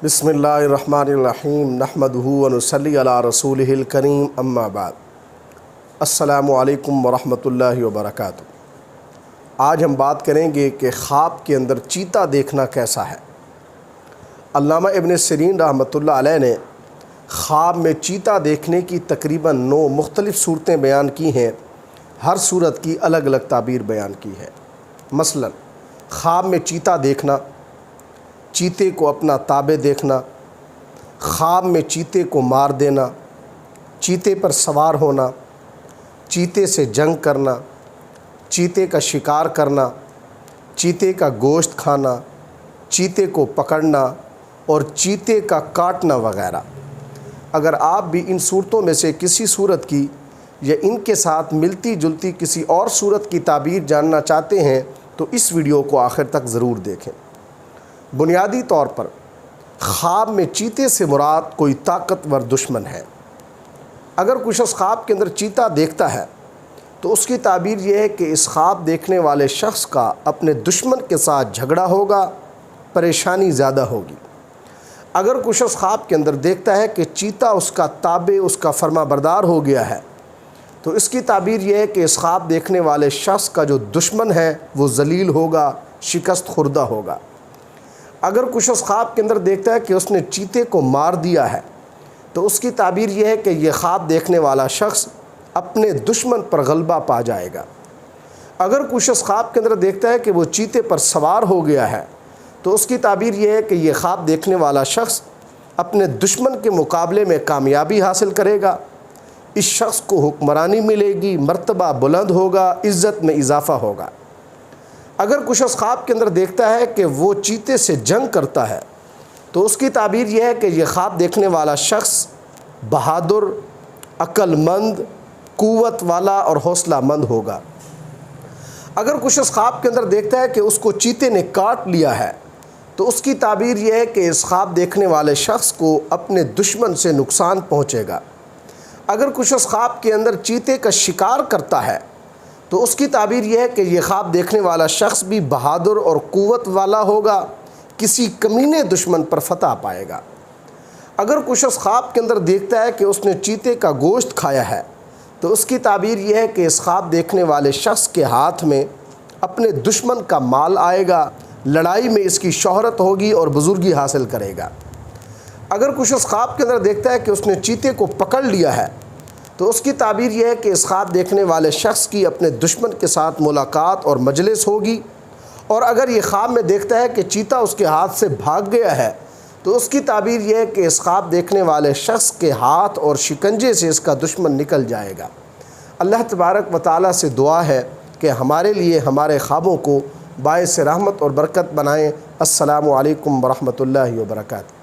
بسم اللہ الرحمن الرحیم نحمدہ ونصلی علی رسولہ الکریم اما بعد السلام علیکم ورحمۃ اللہ وبرکاتہ۔ آج ہم بات کریں گے کہ خواب کے اندر چیتا دیکھنا کیسا ہے۔ علامہ ابن سیرین رحمۃ اللہ علیہ نے خواب میں چیتا دیکھنے کی تقریباً 9 مختلف صورتیں بیان کی ہیں، ہر صورت کی الگ الگ تعبیر بیان کی ہے۔ مثلا خواب میں چیتا دیکھنا، چیتے کو اپنا تابع دیکھنا، خواب میں چیتے کو مار دینا، چیتے پر سوار ہونا، چیتے سے جنگ کرنا، چیتے کا شکار کرنا، چیتے کا گوشت کھانا، چیتے کو پکڑنا اور چیتے کا کاٹنا وغیرہ۔ اگر آپ بھی ان صورتوں میں سے کسی صورت کی یا ان کے ساتھ ملتی جلتی کسی اور صورت کی تعبیر جاننا چاہتے ہیں تو اس ویڈیو کو آخر تک ضرور دیکھیں۔ بنیادی طور پر خواب میں چیتے سے مراد کوئی طاقتور دشمن ہے۔ اگر کوئی شخص خواب کے اندر چیتا دیکھتا ہے تو اس کی تعبیر یہ ہے کہ اس خواب دیکھنے والے شخص کا اپنے دشمن کے ساتھ جھگڑا ہوگا، پریشانی زیادہ ہوگی۔ اگر کوئی شخص خواب کے اندر دیکھتا ہے کہ چیتا اس کا تابع، اس کا فرما بردار ہو گیا ہے تو اس کی تعبیر یہ ہے کہ اس خواب دیکھنے والے شخص کا جو دشمن ہے وہ ذلیل ہوگا، شکست خوردہ ہوگا۔ اگر کوئی شخص خواب کے اندر دیکھتا ہے کہ اس نے چیتے کو مار دیا ہے تو اس کی تعبیر یہ ہے کہ یہ خواب دیکھنے والا شخص اپنے دشمن پر غلبہ پا جائے گا۔ اگر کوئی شخص خواب کے اندر دیکھتا ہے کہ وہ چیتے پر سوار ہو گیا ہے تو اس کی تعبیر یہ ہے کہ یہ خواب دیکھنے والا شخص اپنے دشمن کے مقابلے میں کامیابی حاصل کرے گا، اس شخص کو حکمرانی ملے گی، مرتبہ بلند ہوگا، عزت میں اضافہ ہوگا۔ اگر کوئی شخص خواب کے اندر دیکھتا ہے کہ وہ چیتے سے جنگ کرتا ہے تو اس کی تعبیر یہ ہے کہ یہ خواب دیکھنے والا شخص بہادر، عقل مند، قوت والا اور حوصلہ مند ہوگا۔ اگر کوئی شخص خواب کے اندر دیکھتا ہے کہ اس کو چیتے نے کاٹ لیا ہے تو اس کی تعبیر یہ ہے کہ اس خواب دیکھنے والے شخص کو اپنے دشمن سے نقصان پہنچے گا۔ اگر کوئی شخص خواب کے اندر چیتے کا شکار کرتا ہے تو اس کی تعبیر یہ ہے کہ یہ خواب دیکھنے والا شخص بھی بہادر اور قوت والا ہوگا، کسی کمینے دشمن پر فتح پائے گا۔ اگر کوئی شخص خواب کے اندر دیکھتا ہے کہ اس نے چیتے کا گوشت کھایا ہے تو اس کی تعبیر یہ ہے کہ اس خواب دیکھنے والے شخص کے ہاتھ میں اپنے دشمن کا مال آئے گا، لڑائی میں اس کی شہرت ہوگی اور بزرگی حاصل کرے گا۔ اگر کوئی شخص خواب کے اندر دیکھتا ہے کہ اس نے چیتے کو پکڑ لیا ہے تو اس کی تعبیر یہ ہے کہ اس خواب دیکھنے والے شخص کی اپنے دشمن کے ساتھ ملاقات اور مجلس ہوگی۔ اور اگر یہ خواب میں دیکھتا ہے کہ چیتا اس کے ہاتھ سے بھاگ گیا ہے تو اس کی تعبیر یہ ہے کہ اس خواب دیکھنے والے شخص کے ہاتھ اور شکنجے سے اس کا دشمن نکل جائے گا۔ اللہ تبارک و تعالیٰ سے دعا ہے کہ ہمارے لیے ہمارے خوابوں کو باعث رحمت اور برکت بنائیں۔ السلام علیکم ورحمۃ اللہ وبرکاتہ۔